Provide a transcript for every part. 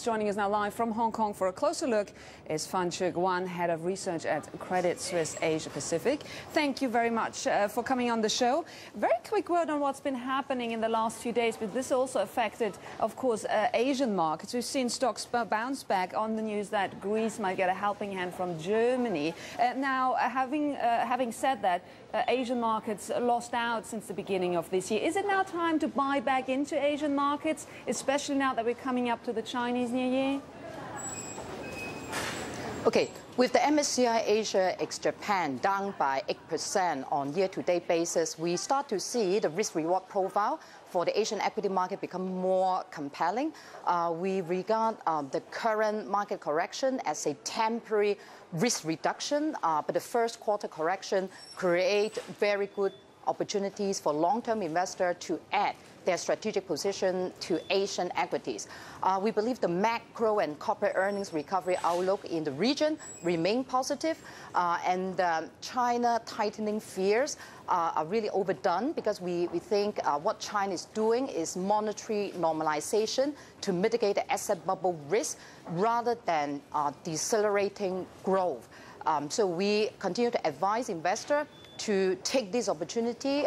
Joining us now live from Hong Kong for a closer look is Cheuk Wan, Head of Research at Credit Suisse Asia Pacific. Thank you very much for coming on the show. Very quick word on what's been happening in the last few days, but this also affected, of course, Asian markets. We've seen stocks bounce back on the news that Greece might get a helping hand from Germany. Having said that, Asian markets lost out since the beginning of this year. Is it now time to buy back into Asian markets, especially now that we're coming up to the Chinese New Year? Okay, with the MSCI Asia ex-Japan down by 8% on year-to-date basis, we start to see the risk-reward profile for the Asian equity market become more compelling. We regard the current market correction as a temporary risk reduction, but the first quarter correction create very good opportunities for long-term investors to add their strategic position to Asian equities. We believe the macro and corporate earnings recovery outlook in the region remain positive, and China tightening fears are really overdone because we think what China is doing is monetary normalization to mitigate the asset bubble risk rather than decelerating growth. So we continue to advise investors to take this opportunity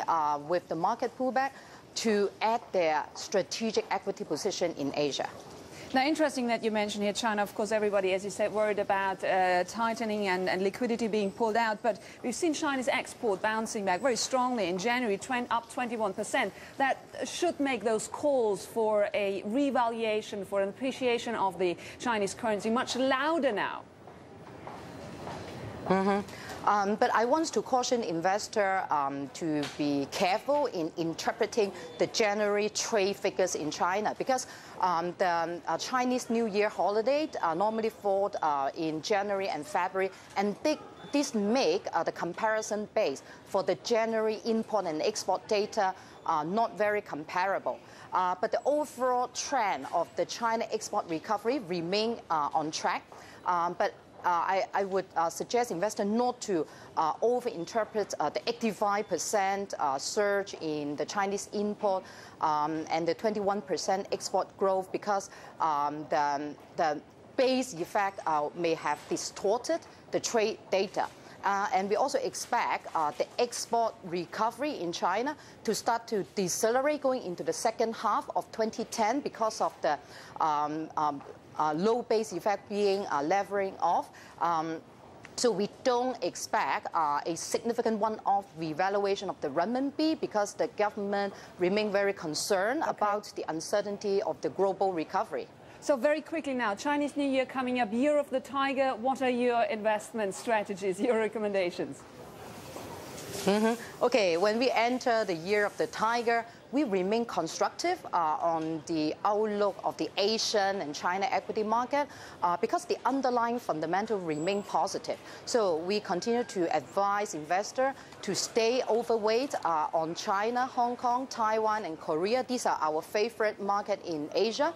with the market pullback to add their strategic equity position in Asia. Now, interesting that you mentioned here China. Of course, everybody, as you said, worried about tightening and liquidity being pulled out. But we've seen China's export bouncing back very strongly in January, up 21%. That should make those calls for a revaluation, for an appreciation of the Chinese currency much louder now. But I want to caution investors to be careful in interpreting the January trade figures in China because the Chinese New Year holiday normally fall in January and February, and this make the comparison base for the January import and export data not very comparable. But the overall trend of the China export recovery remain on track. But I would suggest investors not to overinterpret the 85% surge in the Chinese import and the 21% export growth because the base effect may have distorted the trade data. And we also expect the export recovery in China to start to decelerate going into the second half of 2010 because of the low base effect being levering off. So we don't expect a significant one-off revaluation of the renminbi because the government remain very concerned about the uncertainty of the global recovery. So very quickly now, Chinese New Year coming up, Year of the Tiger. What are your investment strategies, your recommendations? Okay, when we enter the Year of the Tiger, we remain constructive on the outlook of the Asian and China equity market because the underlying fundamentals remain positive. So we continue to advise investors to stay overweight on China, Hong Kong, Taiwan, and Korea. These are our favorite market in Asia.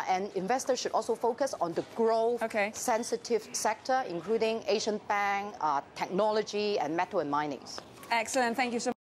And investors should also focus on the growth-sensitive sector, including Asian bank, technology, and metal and mining. Excellent. Thank you so much.